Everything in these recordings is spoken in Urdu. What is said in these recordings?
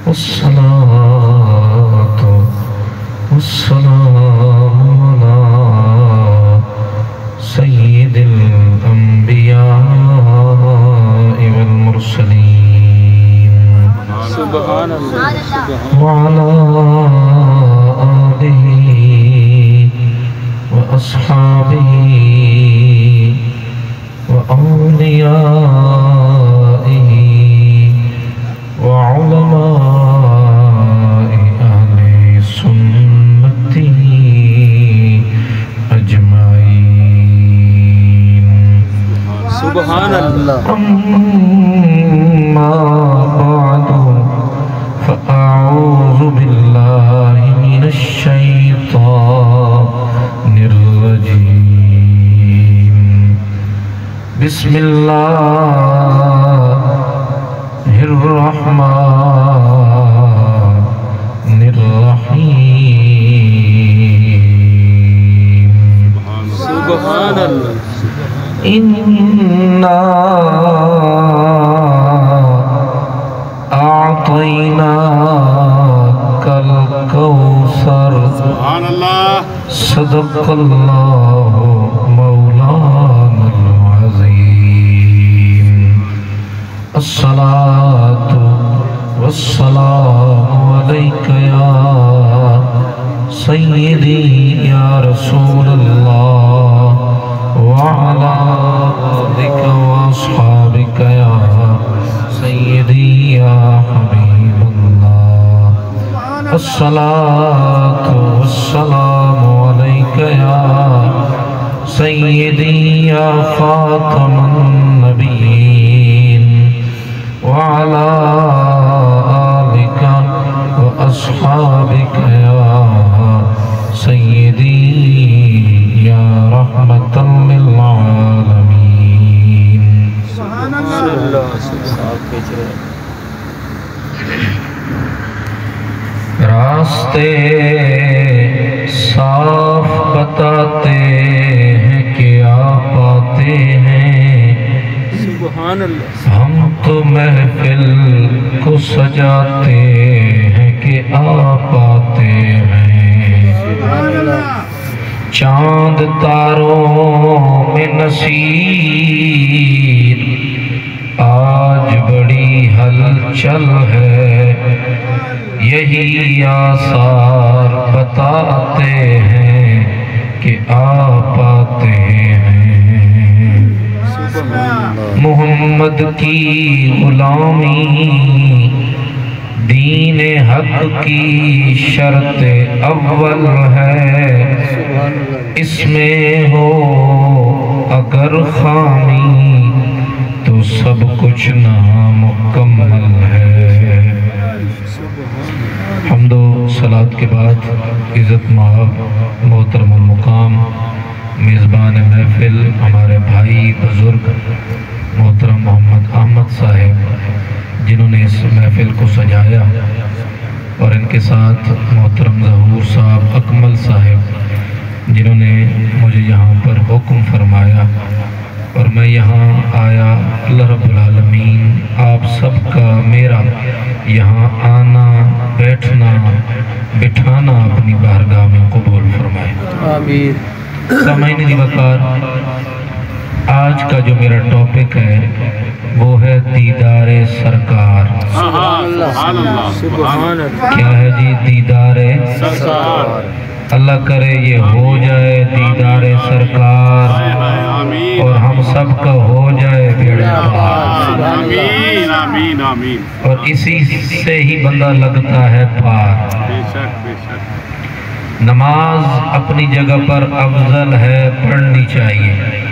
والصلاة والسلام على سيد الأنبياء والمرسلين سبحان اللہ وعلى آله وأصحابه وأوليائه وعلماء أهل سنته أجمعين سبحان اللہ أما بعد فأعوذ بالله من الشيطان الرجيم بسم الله الرحمن الرحيم سبحان اللہ إنا أعطيناك الكوثر سبحان اللہ صدق الله مولانا العظيم الصلاة والسلام عليك يا سيدي يا رسول الله وعلى آلك وأصحابك يا سيدي يا حبيب الله الصلاة والسلام عليك يا سيدي يا خاتم النبيين وعلى آلك وأصحابك يا سيدي يا رحمة للعالمين راستے صاف بتاتے ہیں کیا پاتے ہیں سبحان اللہ ہم تو محفل کو سجاتے ہیں کہ آپ آتے ہیں چاند تاروں میں نصیر آج بڑی ہلچل ہے یہی آثار بتاتے ہیں کہ آپ آتے ہیں محمد کی غلامی دین حق کی شرط اول ہے اس میں ہو اگر خامی تو سب کچھ نامکمل ہے حمد و صلات کے بعد عزت مآب محترم المقام میزبان محفل ہمارے بھائی بزرگ محترم محمد احمد صاحب جنہوں نے اس محفل کو سجایا اور ان کے ساتھ محترم ظہور صاحب اکمل صاحب جنہوں نے مجھے یہاں پر حکم فرمایا اور میں یہاں آیا اللہ رب العالمین آپ سب کا میرا یہاں آنا بیٹھنا بٹھانا اپنی بارگاہ میں قبول فرمائے آمین سامعین دی وقار آج کا جو میرا ٹاپک ہے وہ ہے دیدار سرکار سبحان اللہ سبحان اللہ کیا ہے جی دیدار سرکار اللہ کرے یہ ہو جائے دیدار سرکار اور ہم سب کا ہو جائے بیڑا پار آمین آمین آمین اور اسی سے ہی بندہ لگتا ہے پار بے شک بے شک نماز اپنی جگہ پر افضل ہے پڑھنی چاہیے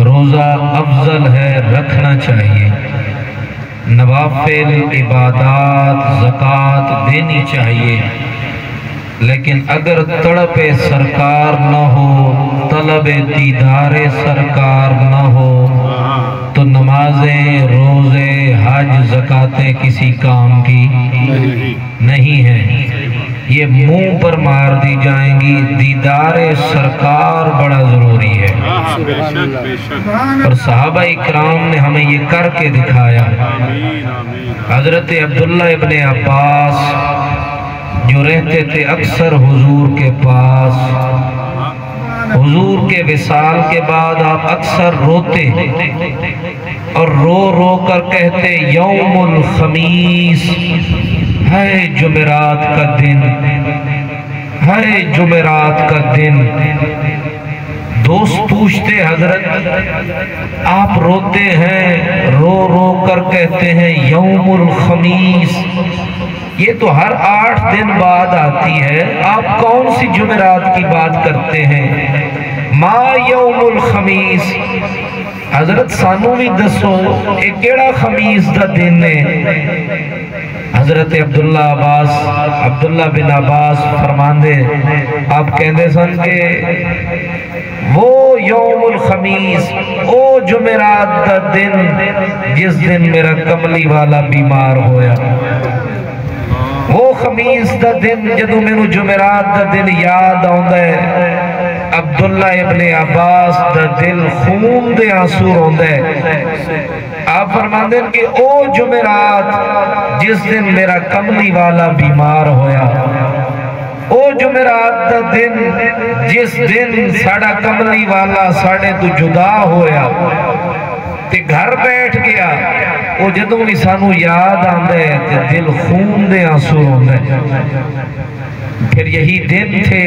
روزہ افضل ہے رکھنا چاہیے نوافل عبادات زکوٰۃ دینی چاہیے لیکن اگر طلب سرکار نہ ہو طلب دیدار سرکار نہ ہو تو نمازیں روزے حج زکاتیں کسی کام کی نہیں ہیں یہ منہ پر مار دی جائیں گی دیدار سرکار بڑا ضروری ہے اور صحابہ اکرام نے ہمیں یہ کر کے دکھایا حضرت عبداللہ ابن عباس جو رہتے تھے اکثر حضور کے پاس، حضور کے وصال کے بعد آپ اکثر روتے اور رو رو کر کہتے یوم الخمیس، ہے جمعرات کا دن، ہے جمعرات کا دن۔ دوست پوچھتے حضرت آپ روتے ہیں، رو رو کر کہتے ہیں یوم الخمیس، یہ تو ہر 8 دن بعد آتی ہے، آپ کون سی جمعرات کی بات کرتے ہیں؟ ما یوم الخمیس، حضرت سانو بھی دسو ایک کیڑا خمیس دا دن ہے؟ حضرت عبداللہ بن عباس فرماندے آپ کہندے سن کہ وہ یوم الخمیس، او جمعرات دا دن جس دن میرا کملی والا بیمار ہویا، وہ خمیس دا دن جدو میں نو جمعرات دا دن یاد آندا ہے، عبداللہ ابن عباس دا دل خون دے آنسو روندا ہے۔ آپ فرماندے ہیں کہ او جمعرات جس دن میرا کملی والا بیمار ہویا، او جمعرات دا دن جس دن ساڑا کملی والا ساڑے تو جدا ہویا تے گھر بیٹھ گیا، وہ جدوں بھی سانو یاد آندے تے دل خون دے آنسو ہوندے۔ پھر یہی دن تھے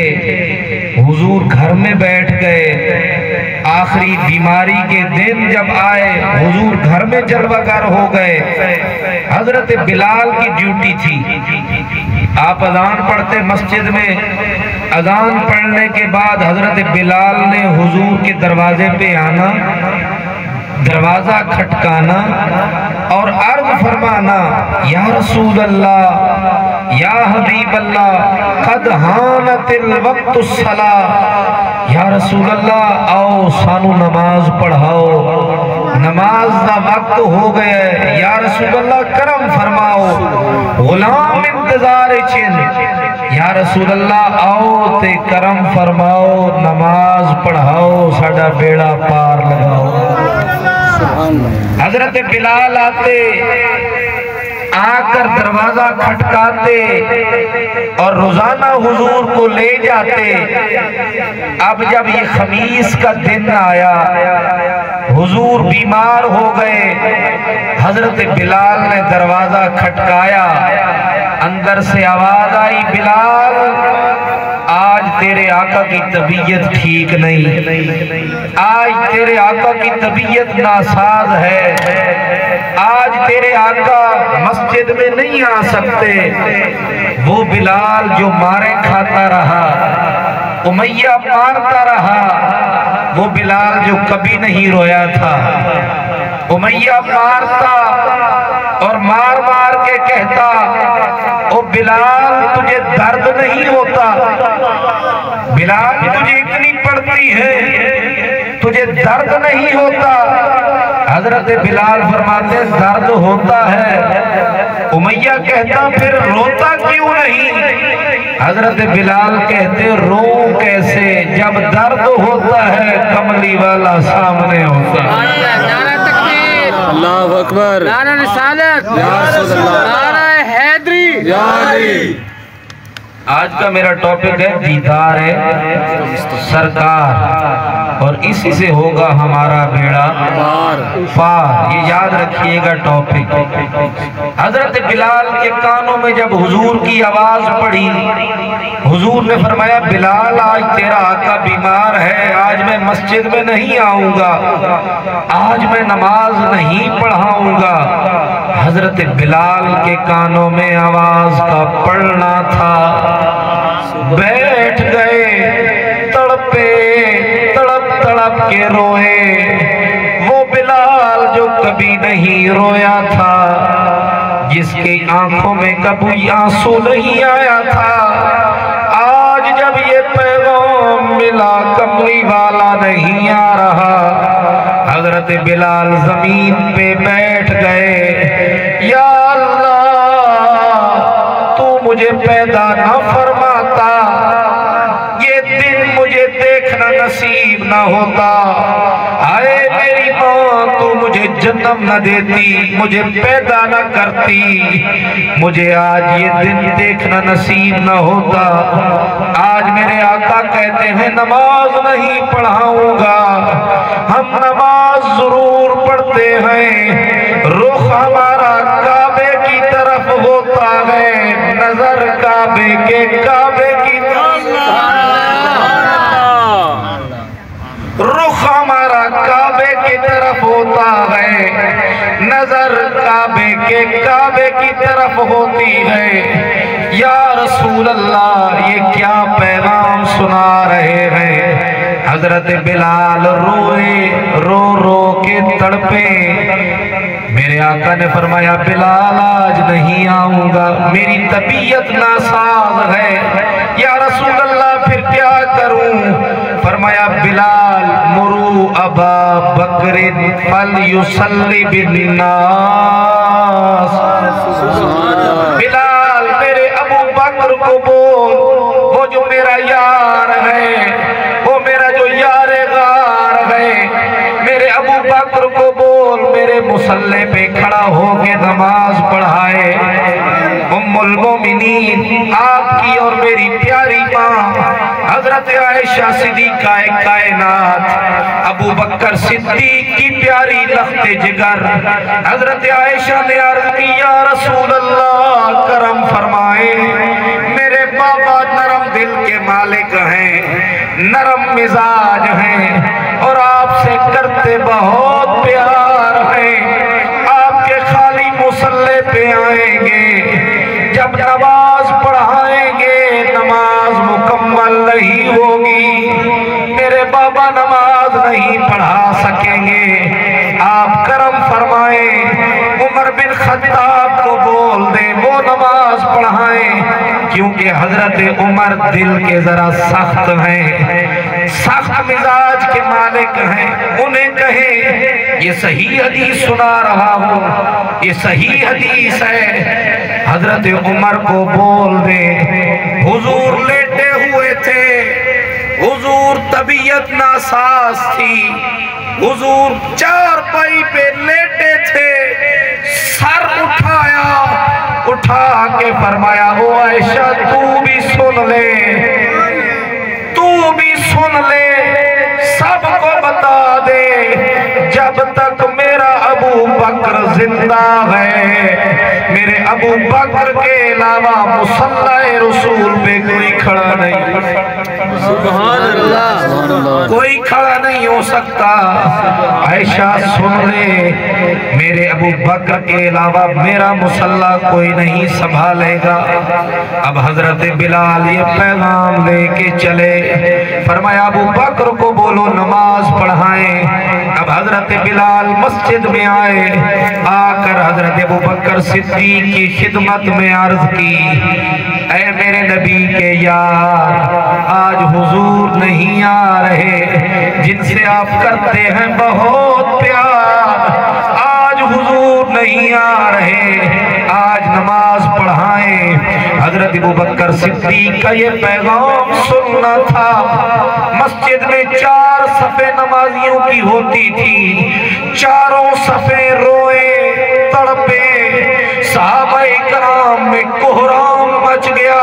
حضور گھر میں بیٹھ گئے، آخری بیماری کے دن جب آئے حضور گھر میں جلوہ گر ہو گئے۔ حضرت بلال کی ڈیوٹی تھی، آپ اذان پڑھتے مسجد میں، اذان پڑھنے کے بعد حضرت بلال نے حضور کے دروازے پہ آنا، دروازہ کھٹکانا اور عرض فرمانا یا رسول اللہ، یا حبیب اللہ، قد حانت الوقت الصلاۃ، یا رسول اللہ آؤ سانو نماز پڑھاؤ، نماز دا وقت ہو گئے، یا رسول اللہ کرم فرماؤ، غلام انتظار چن، یا رسول اللہ آؤ تے کرم فرماؤ، نماز پڑھاؤ، ساڑا بیڑا پار لگاؤ۔ حضرت بلال آتے، آ کر دروازہ کھٹکاتے اور روزانہ حضور کو لے جاتے۔ اب جب یہ خمیس کا دن آیا، حضور بیمار ہو گئے، حضرت بلال نے دروازہ کھٹکایا، اندر سے آواز آئی بلال آج تیرے آقا کی طبیعت ٹھیک نہیں، آج تیرے آقا کی طبیعت ناساز ہے، آج تیرے آقا مسجد میں نہیں آ سکتے۔ وہ بلال جو مارے کھاتا رہا، امیہ مارتا رہا، وہ بلال جو کبھی نہیں رویا تھا، امیہ مارتا اور مار مار کے کہتا او بلال تجھے درد نہیں ہوتا، بلال تجھے اتنی پڑتی ہے تجھے درد نہیں ہوتا؟ حضرت بلال فرماتے درد ہوتا ہے، امیہ کہتا پھر روتا کیوں نہیں؟ حضرت بلال کہتے رو کیسے جب درد ہوتا ہے کملی والا سامنے ہوتا ہے۔ اللہ اکبر، نعرہ رسالت، یا رسول اللہ، نعرہ حیدری، یا علی۔ آج کا میرا ٹاپک ہے دیدار سرکار، اور اسی سے ہوگا ہمارا بیڑا پار، یہ یاد رکھیے گا ٹاپک۔ حضرت بلال کے کانوں میں جب حضور کی آواز پڑی، حضور نے فرمایا بلال آج تیرا آقا بیمار ہے، آج میں مسجد میں نہیں آؤں گا، آج میں نماز نہیں پڑھاؤں گا۔ حضرت بلال کے کانوں میں آواز کا پڑھنا تھا، بیٹھ گئے، تڑپے، تڑپ کے روئے، وہ بلال جو کبھی نہیں رویا تھا، جس کی آنکھوں میں کبھی آنسو نہیں آیا تھا، آج جب یہ پیغام ملا کملی والا نہیں آ رہا، حضرت بلال زمین پہ بیٹھ گئے، یا اللہ تو مجھے پیدا نہ فرماتا، یہ دن مجھے دیکھنا نصیب نہ ہوتا، آئے میری ماں تو مجھے جنم نہ دیتی، مجھے پیدا نہ کرتی، مجھے آج یہ دن دیکھنا نصیب نہ ہوتا۔ آج میرے آقا کہتے ہیں نماز نہیں پڑھاؤں گا، ہم نماز ضرور پڑھتے ہیں، رخ ہمارا کعبے کی طرف ہوتا ہے، نظر کعبے کی طرف، رخ ہمارا کعبے کی طرف ہوتا ہے، نظر کعبے کی طرف ہوتی ہے۔ یا رسول اللہ یہ کیا پیغام سنا رہے ہیں؟ حضرت بلال روئے، رو رو کے تڑپے۔ میرے آقا نے فرمایا بلال آج نہیں آؤں گا، میری طبیعت ناساز ہے۔ یا رسول اللہ پھر کیا کروں؟ فرمایا بلال مرو ابا بکر فلیصلی بالناس، بلال میرے ابو بکر کو بول، وہ جو میرا یار ہے، وہ میرا جو یار غار ہے، میرے ابو بکر کو بول میرے مصلی پہ کھڑا ہو کے نماز پڑھائے۔ ام المومنین آپ کی اور میری پیاری ماں حضرت عائشہ صدیقہ کائنات، ابو بکر صدیق کی پیاری لخت جگر، حضرت عائشہ نے عرض کی یا رسول اللہ کرم فرمائے، میرے بابا نرم دل کے مالک ہیں، نرم مزاج ہیں، اور آپ سے کرتے بہت پیار ہیں، آپ کے خالی مصلی پہ آئیں گے، جب نماز پڑھائیں گے نماز مکمل نہیں ہوگی، میرے بابا نماز نہیں پڑھا سکیں گے، آپ کرم فرمائیں، عمر بن خطاب کو بول دیں وہ نماز پڑھائیں، کیونکہ حضرت عمر دل کے ذرا سخت ہیں، سخت مزاج کے مالک ہیں، انہیں کہیں یہ صحیح حدیث سنا رہا ہوں، یہ صحیح حدیث ہے۔ حضرت عمر کو بول دے، حضور لیٹے ہوئے تھے، حضور طبیعت ناساز تھی، حضور چارپائی پہ لیٹے تھے، سر اٹھا کے فرمایا او عائشہ تو بھی سن لے، سب کو بتا دے، جب تک میرا ابو بکر زندہ ہے، میرے ابو بکر کے علاوہ مصلی رسول پہ کوئی کھڑا نہیں، سبحان اللہ، کوئی کھڑا نہیں ہو سکتا۔ عائشہ سن لے، میرے ابو بکر کے علاوہ میرا مصلی کوئی نہیں سنبھالے گا۔ اب حضرت بلال یہ پیغام لے کے چلے، فرمایا ابو بکر کو بولو نماز پڑھائیں۔ اب حضرت بلال مسجد میں آئے، آ کر حضرت ابو بکر صدیق کی خدمت میں عرض کی، اے میرے نبی کے یار، آج حضور نہیں آ رہے، جن سے آپ کرتے ہیں بہت پیار، آج حضور نہیں آ رہے، آج نماز پڑھائیں۔ حضرت ابو بکر صدیق کا یہ پیغام سننا تھا۔ مسجد میں 4 صفیں نمازیوں کی ہوتی تھی، چاروں صفیں روئے تڑپے، صحابہ کرام میں کوہرام مچ گیا۔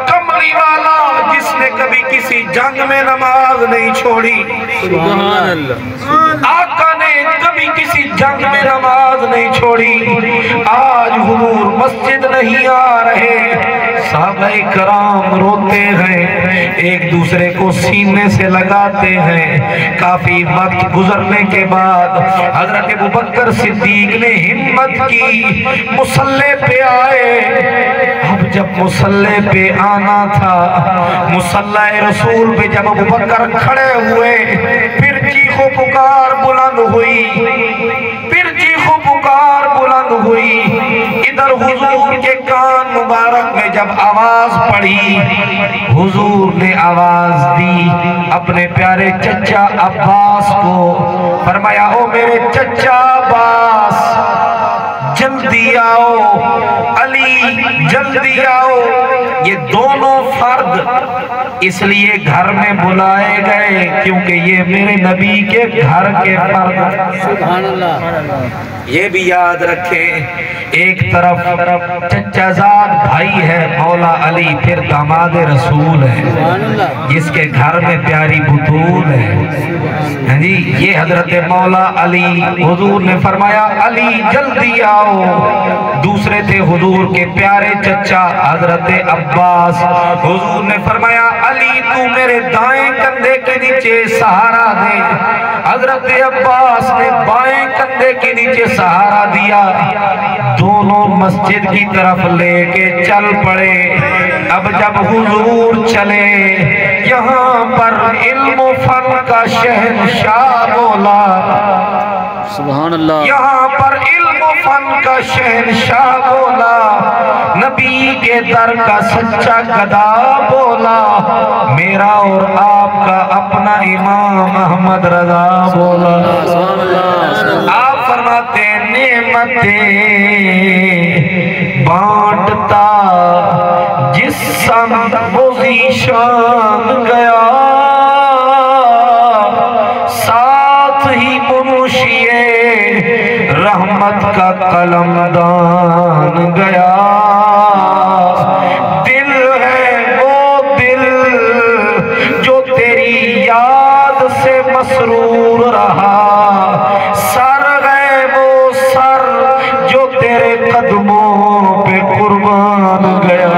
کملی والا جس نے کبھی کسی جنگ میں نماز نہیں چھوڑی، سبحان اللہ، آقا نے کبھی کسی جنگ میں نماز نہیں چھوڑی، آج حضور مسجد نہیں آ رہے، صحابہ کرام روتے ہیں، ایک دوسرے کو سینے سے لگاتے ہیں۔ کافی وقت گزرنے کے بعد حضرت ابو بکر صدیق نے ہمت کی، مصلی پہ آئے۔ اب جب مصلی پہ آنا تھا، مصلی رسول پہ جب ابو بکر کھڑے ہوئے، پھر چیخ و پکار بلند ہوئی، پھر چیخ و پکار بلند ہوئی۔ ادھر حضور کے کان مبارک میں جب آواز پڑی، حضور نے آواز دی اپنے پیارے چچا عباس کو، فرمایا او میرے چچا عباس جلدی آؤ، علی جلدی آؤ، یہ دونوں فرد اس لیے گھر میں بلائے گئے کیونکہ یہ میرے نبی کے گھر کے فرد۔ سبحان اللہ۔ یہ بھی یاد رکھیں، ایک طرف چچا زاد بھائی ہے مولا علی، پھر داماد رسول ہے جس کے گھر میں پیاری بطول ہے جی، یہ حضرت مولا علی۔ حضور نے فرمایا علی جلدی آؤ۔ دوسرے تھے حضور کے پیارے چچا حضرت عباس۔ حضور نے فرمایا علی تو میرے دائیں کندھے کے نیچے سہارا دے۔ حضرت عباس نے بائیں کندھے کے نیچے سہارا دیا، دونوں مسجد کی طرف لے کے چل پڑے۔ اب جب حضور چلے، یہاں پر علم و فن کا شہنشاہ بولا، سبحان اللہ۔ یہاں پر علم و فن کا شہنشاہ بولا، نبی کے در کا سچا گدا بولا، میرا اور آپ کا اپنا امام احمد رضا بولا۔ سبحان اللہ۔ آپ فرماتے نعمتیں بانٹتا جس سمت وہ ذیشان گیا، ساتھ ہی منشیے رحمت کا قلم دان گیا۔ دل ہے وہ دل جو تیری یاد سے مسرور رہا، سر ہے وہ سر جو تیرے قدموں پہ قربان گیا۔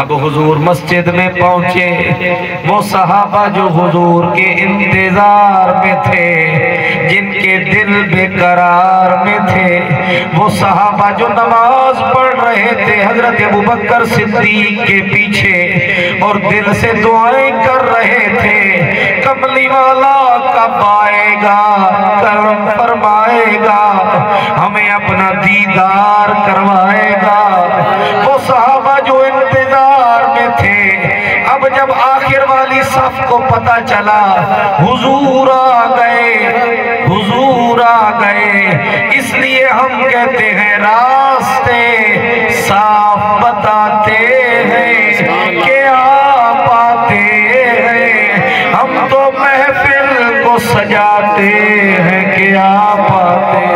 اب حضور مسجد میں پہنچے، وہ صحابہ جو حضور کے انتظار میں تھے، جن کے دل بے قرار میں تھے، وہ صحابہ جو نماز پڑھ رہے تھے حضرت ابوبکر صدیق کے پیچھے اور دل سے دعائیں کر رہے تھے، کملی والا کب آئے گا، کرم فرمائے گا، ہمیں اپنا دیدار کروائے گا۔ وہ صحابہ جو انتظار میں تھے، اب جب آخر والی صف کو پتہ چلا حضور آ گئے، حضور آ گئے، اس لیے ہم کہتے ہیں راستے صاف بتاتے ہیں کہ آپ آتے ہیں، ہم تو محفل کو سجاتے ہیں کہ آپ آتے ہیں۔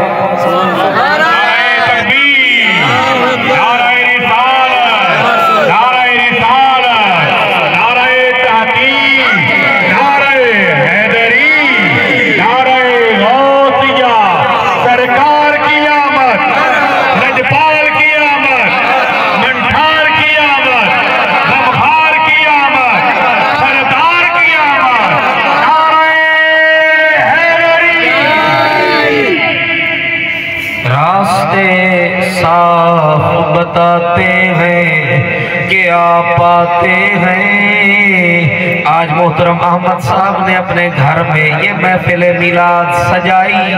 بتاتے ہیں کہ آپ آتے ہیں۔ آج محترم احمد صاحب نے اپنے گھر میں یہ محفل میلاد سجائی،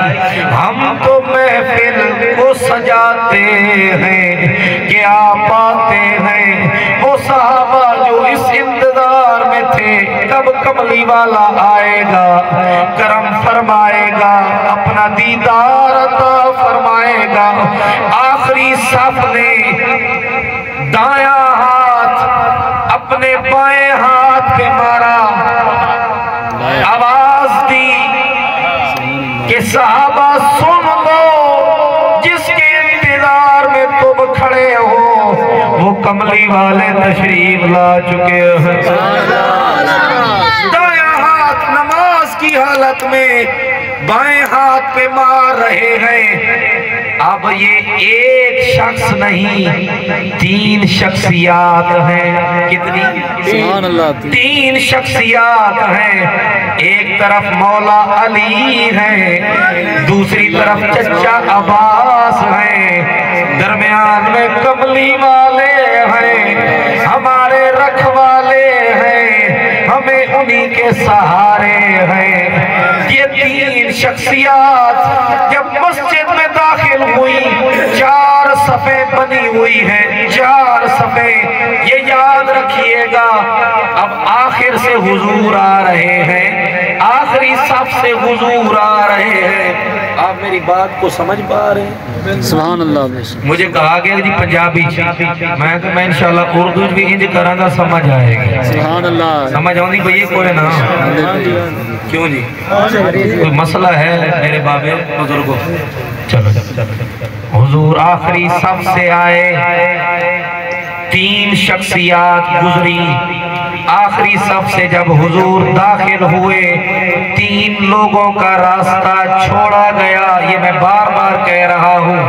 ہم تو محفل کو سجاتے ہیں کہ آپ آتے ہیں۔ وہ صحابہ جو اس انتظار میں تھے کب کملی والا آئے گا، کرم فرمائے گا، اپنا دیدار عطا فرمائے گا، آخری صف نے دایاں ہاتھ اپنے بائیں ہاتھ پہ مارا، آواز دی کہ صحابہ سن لو، جس کے انتظار میں تم کھڑے ہو وہ کملی والے تشریف لا چکے ہیں۔ دایاں ہاتھ نماز کی حالت میں بائیں ہاتھ پہ مار رہے ہیں۔ اب یہ ایک شخص نہیں، تین شخصیات ہیں۔ کتنی؟ تین شخصیات ہیں۔ ایک طرف مولا علی ہے، دوسری طرف چچا عباس ہیں، درمیان میں کملی والے ہیں، ہمارے رکھوالے ہیں، ہمیں انہی کے سہارے ہیں۔ یہ تین شخصیات جب مسجد میں داخل ہوئی، چار صفیں بنی ہوئی ہیں، چار صفیں۔ یہ یاد رکھیے گا، اب آخر سے حضور آ رہے ہیں، آخری صف سے حضور آ رہے ہیں۔ آپ میری بات کو سمجھ پا رہے ہیں؟ سبحان اللہ بے شک مجھے کہا گیا جی پنجابی میں کہ میں انشاءاللہ اردو بھی انج کراں گا سمجھ آئے گی سبحان اللہ سمجھ آؤں کوئی کوئی نا کیوں جی کوئی مسئلہ ہے میرے بابے بزرگوں چلو حضور آخری صف سے آئے 3 شخصیات گزری آخری صف سے جب حضور داخل ہوئے 3 لوگوں کا راستہ چھوڑا گیا یہ میں بار بار کہہ رہا ہوں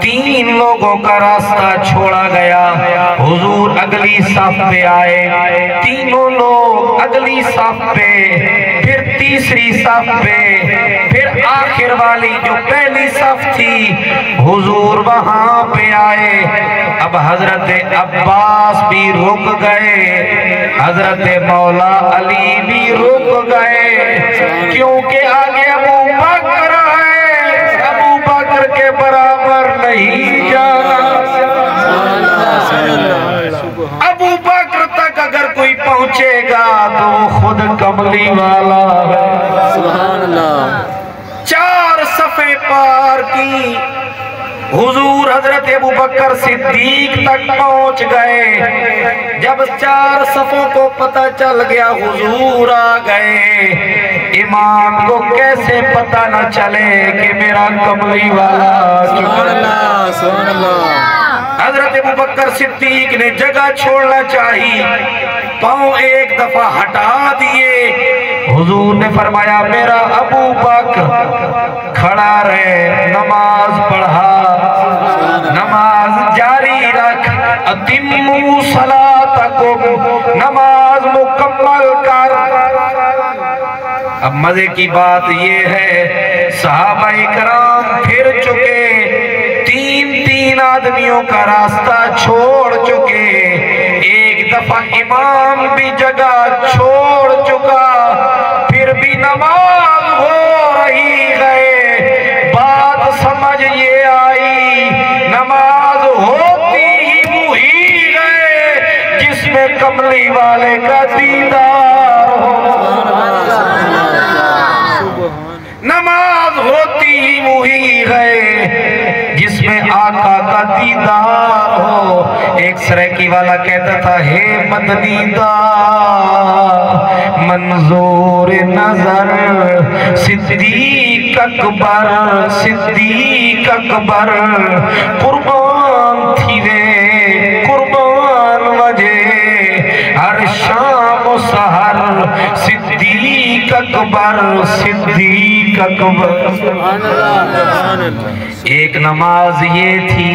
3 لوگوں کا راستہ چھوڑا گیا حضور اگلی صف پہ آئے تینوں لوگ اگلی صف پہ پھر تیسری صف پہ پھر آخر والی جو پہلی صف تھی حضور وہاں پہ آئے اب حضرت عباس بھی رک گئے حضرت مولا علی بھی رک گئے کیونکہ آگے ابو بکر ہے ابو بکر کے برابر نہیں جانا ابو بکر تک اگر کوئی پہنچے گا تو وہ خود کملی والا ہے سبحان اللہ 4 صفیں پار کی حضور حضرت ابو بکر صدیق تک پہنچ گئے جب 4 صفوں کو پتہ چل گیا حضور آ گئے امام کو کیسے پتہ نہ چلے کہ میرا کملی والا سبحان اللہ سبحان اللہ حضرت ابو بکر صدیق نے جگہ چھوڑنا چاہی پاؤں ایک دفعہ ہٹا دیے حضور نے فرمایا میرا ابو بکر کھڑا رہے نماز پڑھا نماز جاری رکھ اتموا صلاتکم نماز مکمل کر اب مزے کی بات یہ ہے صحابہ کرام پھر چکے 3 آدمیوں کا راستہ چھوڑ چکے ایک دفعہ امام بھی جگہ چھوڑ چکا پھر بھی نماز ہو رہی ہے بات سمجھ یہ آئی نماز ہوتی ہی وہی ہے جس میں کملی والے کا دیدار ہو نماز ہوتی ہی وہی ہے جس میں آقا کا دیدار ہو ایک سریکی والا کہتا تھا ہے مدنی دا منظور نظر صدیق اکبر قربان تھی وے قربان وجہ ہر شام و سحر صدیق اکبر ایک نماز یہ تھی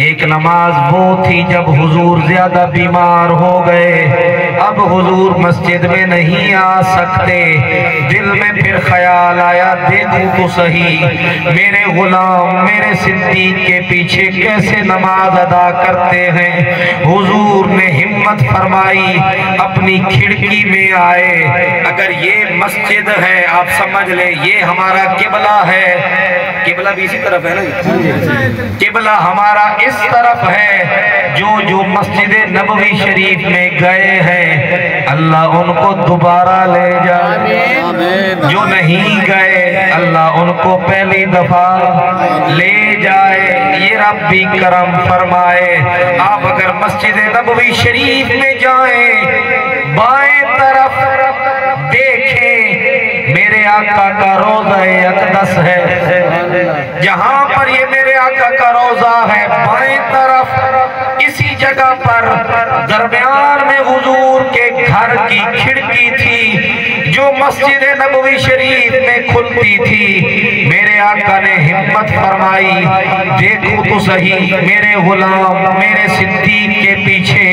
ایک نماز وہ تھی جب حضور زیادہ بیمار ہو گئے اب حضور مسجد میں نہیں آ سکتے دل میں پھر خیال آیا دیکھوں تو صحیح میرے غلام میرے صدیق کے پیچھے کیسے نماز ادا کرتے ہیں حضور نے ہمت فرمائی اپنی کھڑکی میں آئے اگر یہ مسجد ہے آپ سمجھ لیں یہ ہمارا قبلہ ہے قبلہ بھی اسی طرف ہے نا قبلہ ہمارا اس طرف ہے جو مسجد نبوی شریف میں گئے ہیں اللہ ان کو دوبارہ لے جائے جو نہیں گئے اللہ ان کو پہلی دفعہ لے جائے یہ رب بھی کرم فرمائے آپ اگر مسجد نبوی شریف میں جائیں بائیں طرف دیکھیں میرے آقا کا روضہ اقدس ہے جہاں پر یہ میرے آقا کا روضہ ہے بائیں طرف اسی جگہ پر درمیان میں حضور کے گھر کی کھڑکی تھی جو مسجد نبوی شریف میں کھلتی تھی میرے آقا نے ہمت فرمائی دیکھو تو صحیح میرے غلام میرے صدیق کے پیچھے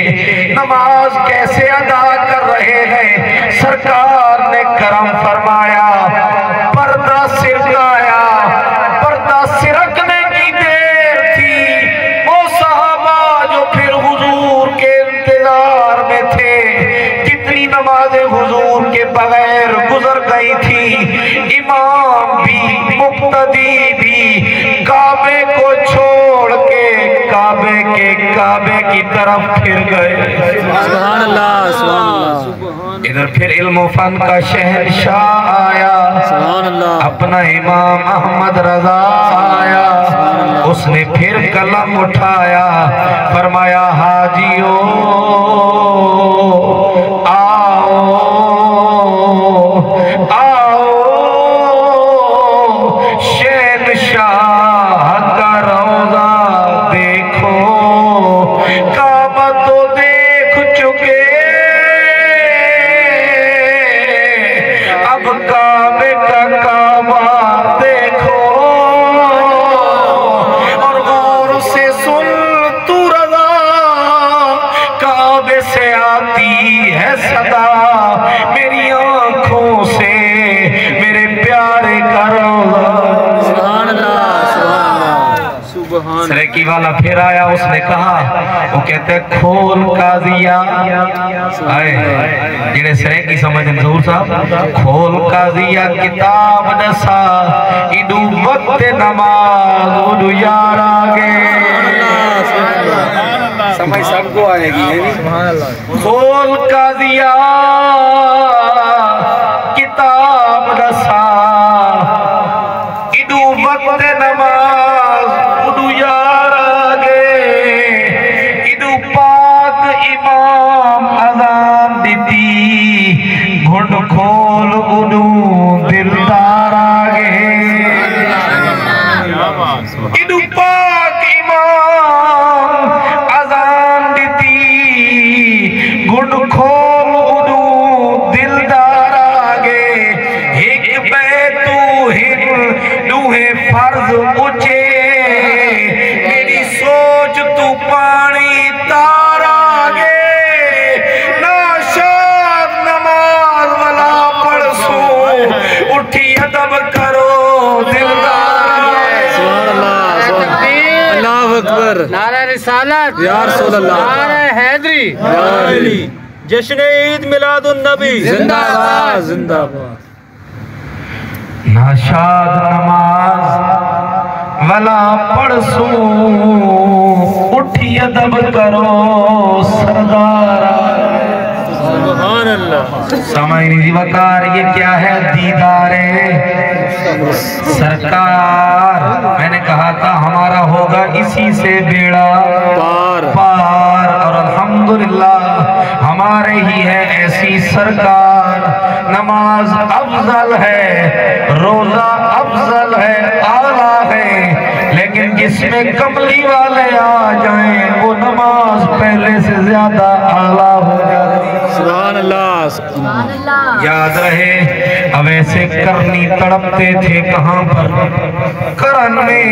نماز کیسے ادا کر رہے ہیں سرکار نے کرم فرمایا پردہ سرکایا پردہ سرکنے کی دیر تھی وہ صحابہ جو پھر حضور کے انتظار میں تھے کتنی نمازیں حضور کے بغیر گزر گئی تھی امام بھی مقتدی بھی کعبے کو چھوڑ کے کعبے کی طرف پھر گئے سبحان اللہ سبحان اللہ ادھر پھر علم و فن کا شہنشاہ آیا، سبحان اللہ، اپنا امام احمد رضا آیا، اس نے پھر قلم اٹھایا، فرمایا حاجیو آؤ آؤ شہنشاہ کا روضہ دیکھو، کعبہ تو دیکھ چکے، اب کعبے کا کعبہ دیکھو، اور غور سے سن تو رضا، کعبے سے آتی ہے صدا، میری آنکھوں سے میرے پیارے کا روضہ۔ سبحان اللہ، سبحان اللہ، سبحان اللہ۔ سریکی والا پھر آیا، اس نے کہا، وہ کہتے ہیں کھول قاضیہ، جنہیں سریکی سمجھیں ضرور صاحب، کھول قاضیہ کتاب نسا، ایڈو وقت نماز اڈو یار آگے، سمجھ سب کو آئے گی، سبحان اللہ۔ کھول قاضیہ کتاب نسا، ایڈو وقت نماز اڈو یار آگے، ایڈو پاک امام اذان دیتی، گھنڈ کھول اڈو دلدار آگے، ایڈو پاک امام اذان دیتی، گھنڈ کھول اڈو دلدار آگے، ایک بیتو ہن دوہے فرض اچھے، میری سوچ تو پانی تار آگے، ناشاد نماز والا پڑھ سو، اٹھی ادب کرو دلدار آگے۔ سبحان اللہ، سبحان اللہ، اللہ اکبر، نعرہ رسالت، یا رسول اللہ، نعرہ حیدری، یا علی، جشن عید میلاد النبی، زندہ باد، زندہ باد۔ ناشاد نماز والا پڑھ سو، اٹھی ادب کرو سردار آگے۔ سبحان اللہ۔ سامعین جی وقار، یہ کیا ہے؟ دیدار سرکار۔ میں نے کہا تھا ہمارا ہوگا اسی سے بیڑا پار، اور الحمدللہ ہمارے ہی ہے ایسی سرکار۔ نماز افضل ہے، روزہ افضل ہے، اعلیٰ ہے، لیکن جس میں کملی والے آ جائیں وہ نماز پہلے سے زیادہ اعلیٰ ہو جاتی۔ سبحان اللہ، یاد رہے اب ایسے کرنی تڑپتے تھے، کہاں پر؟ کرن میں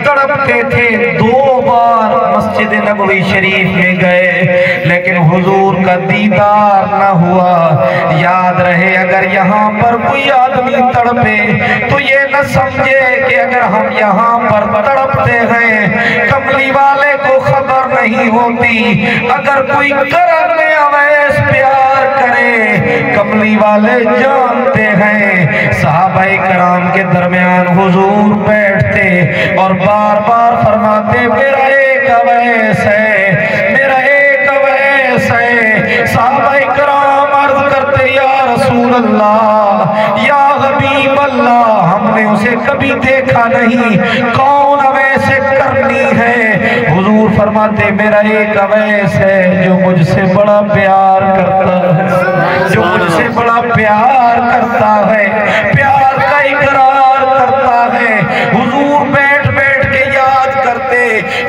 تڑپتے تھے، 2 بار مسجد نبوی شریف میں گئے، لیکن حضور کا دیدار نہ ہوا۔ یاد رہے اگر یہاں پر کوئی آدمی تڑپے تو یہ نہ سمجھے کہ اگر ہم یہاں پر تڑپتے ہیں کملی والے کو خبر نہیں ہوتی۔ اگر کوئی کرن میں اویس پیار کرے کملی والے جانتے ہیں۔ صحابہ کرام کے درمیان حضور بیٹھتے اور بار بار فرماتے میرا ایک اویس ہے، میرا ایک اویس ہے۔ صحابہ کرام عرض کرتے یا رسول اللہ، یا حبیب اللہ، ہم نے اسے کبھی دیکھا نہیں، کون اویس کرنی ہے؟ حضور فرماتے میرا ایک اویس ہے جو مجھ سے بڑا پیار کرتا ہے، جو مجھ سے بڑا پیار کرتا ہے، پیار کا اقرار کرتا ہے۔ حضور بیٹھ بیٹھ کے یاد کرتے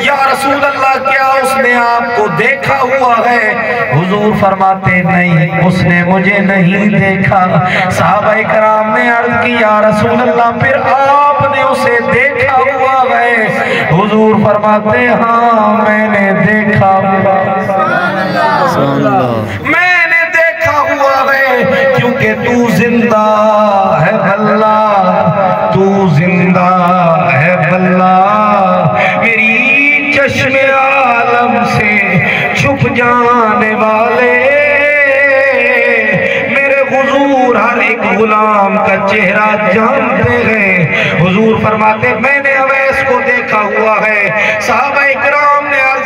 یا رسول اللہ کیا اس نے آپ کو دیکھا ہوا ہے؟ حضور فرماتے نہیں، اس نے مجھے نہیں دیکھا۔ صحابہ کرام نے عرض کی یا رسول اللہ پھر آپ نے اسے دیکھا ہوا ہے؟ حضور فرماتے ہاں میں نے دیکھا ہوا ہے، میں نے دیکھا ہوا ہے، کیونکہ تو زندہ ہے اللہ، تو زندہ ہے اللہ، میری چشم عالم سے چھپ جانے والے، میرے حضور ہر ایک غلام کا چہرہ جانتے ہیں۔ حضور فرماتے میں نے اویس کو دیکھا ہوا ہے۔ صحابہ کرام نے عرض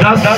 10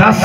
10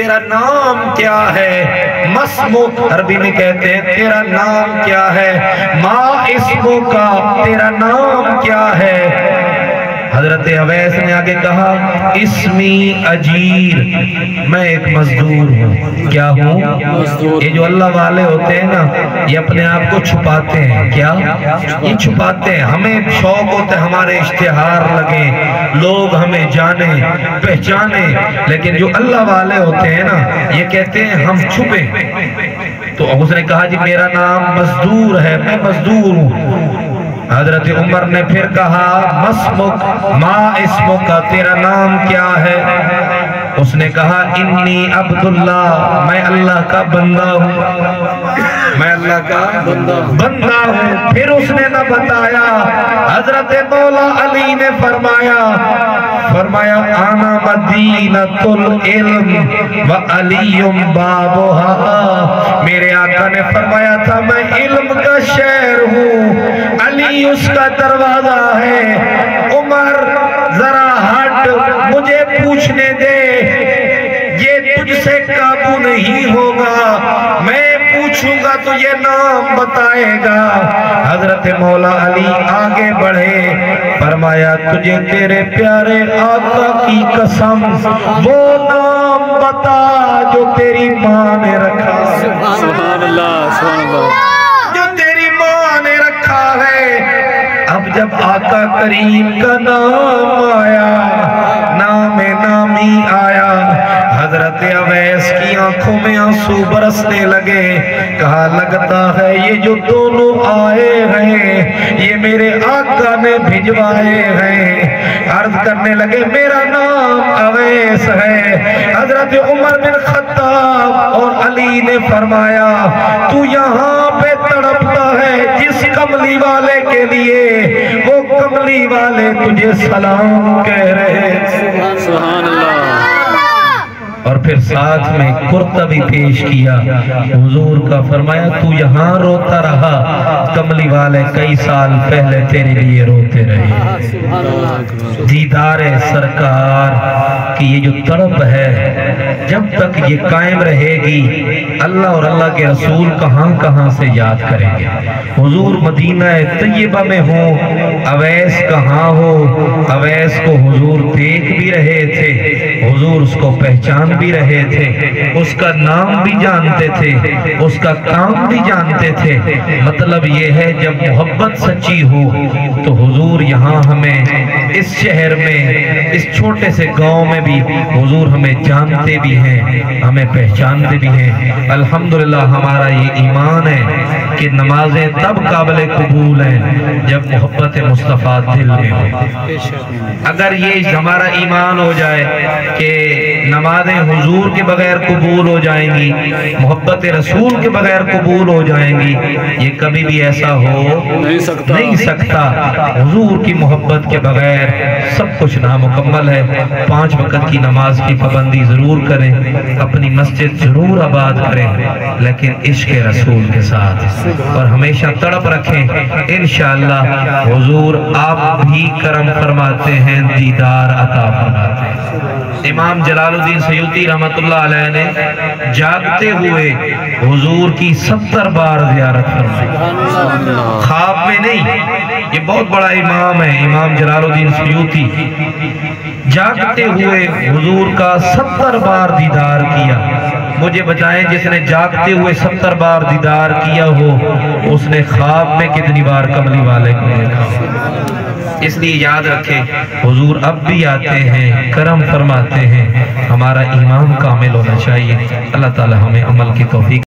تیرا نام کیا ہے؟ مسمک عربی میں کہتے ہیں تیرا نام کیا ہے؟ ما اسمک تیرا نام کیا ہے؟ حضرت اویس نے آگے کہا اسمی اجیر، میں ایک مزدور ہوں۔ کیا ہوں؟ یہ جو اللہ والے ہوتے ہیں نا، یہ اپنے آپ کو چھپاتے ہیں۔ کیا؟ یہ چھپاتے ہیں۔ ہمیں شوق ہوتا ہے ہمارے اشتہار لگیں، لوگ ہمیں جانیں پہچانیں، لیکن جو اللہ والے ہوتے ہیں نا، یہ کہتے ہیں ہم چھپیں۔ تو اس نے کہا جی میرا نام مزدور ہے، میں مزدور ہوں۔ حضرت عمر نے پھر کہا مسمک ما اسمک تیرا نام کیا ہے؟ اس نے کہا انی عبداللہ، میں اللہ کا بندہ ہوں، میں اللہ کا بندہ ہوں۔ پھر اس نے نہ بتایا۔ حضرت مولا علی نے فرمایا آنا مدینۃ العلم و علی بابها، میرے آقا نے فرمایا تھا میں علم کا شہر ہوں، علی اس کا دروازہ ہے۔ عمر ذرا ہٹ، مجھے پوچھنے دے، یہ تجھ سے قابو نہیں ہوگا، میں پوچھوں گا تو یہ نام بتائے گا۔ حضرت مولا علی آگے بڑھے، فرمایا تجھے تیرے پیارے آقا کی قسم وہ نام بتا جو تیری ماں نے رکھا، سبحان اللہ، سبحان اللہ، جو تیری ماں نے رکھا ہے۔ اب جب آقا کریم کا نام آیا، نام نامی آیا، حضرت اویس کی آنکھوں میں آنسو برسنے لگے۔ کہا لگتا ہے یہ جو دونوں آئے ہیں یہ میرے آقا نے بھجوائے ہیں۔ عرض کرنے لگے میرا نام اویس ہے۔ حضرت عمر بن خطاب اور علی نے فرمایا تو یہاں پہ تڑپتا ہے جس کملی والے کے لیے، وہ کملی والے تجھے سلام کہہ رہے ہیں۔ سبحان اللہ۔ اور پھر ساتھ میں کرتا بھی پیش کیا حضور کا، فرمایا تو یہاں روتا رہا، کملی والے کئی سال پہلے تیرے لیے روتے رہے۔ دیدار سرکار کی یہ جو تڑپ ہے جب تک یہ قائم رہے گی، اللہ اور اللہ کے رسول کہاں کہاں سے یاد کریں گے۔ حضور مدینہ طیبہ میں ہو، اویس کہاں ہو، اویس کو حضور دیکھ بھی رہے تھے، حضور اس کو پہچان بھی رہے تھے، اس کا نام بھی جانتے تھے، اس کا کام بھی جانتے تھے۔ مطلب یہ ہے جب محبت سچی ہو تو حضور یہاں ہمیں اس شہر میں، اس چھوٹے سے گاؤں میں بھی حضور ہمیں جانتے بھی ہیں، ہمیں پہچانتے بھی ہیں۔ الحمدللہ ہمارا یہ ایمان ہے کہ نمازیں تب قابل قبول ہیں جب محبت مصطفیٰ دل میں ہو۔ اگر یہ ہمارا ایمان ہو جائے کہ نمازیں حضور کے بغیر قبول ہو جائیں گی، محبت رسول کے بغیر قبول ہو جائیں گی، یہ کبھی بھی ایسا ہو نہیں سکتا۔ حضور کی محبت کے بغیر سب کچھ نامکمل ہے۔ 5 وقت کی نماز کی پابندی ضرور کریں، اپنی مسجد ضرور آباد کریں، لیکن عشق رسول کے ساتھ، اور ہمیشہ تڑپ رکھیں۔ انشاءاللہ حضور آپ بھی کرم فرماتے ہیں، دیدار عطا فرماتے ہیں۔ امام جلال الدین سیوطی رحمت اللہ علیہ نے جاگتے ہوئے حضور کی 70 بار زیارت فرمائی، خواب میں نہیں۔ یہ بہت بڑا امام ہے امام جلال الدین سیوطی، جاگتے ہوئے حضور کا 70 بار دیدار کیا۔ مجھے بتائیں جس نے جاگتے ہوئے 70 بار دیدار کیا ہو، اس نے خواب میں کتنی بار کملی والے کو دیکھا ہو۔ اس لیے یاد رکھیں حضور اب بھی آتے ہیں، کرم فرماتے ہیں، ہمارا ایمان کامل ہونا چاہیے۔ اللہ تعالی ہمیں عمل کی توفیق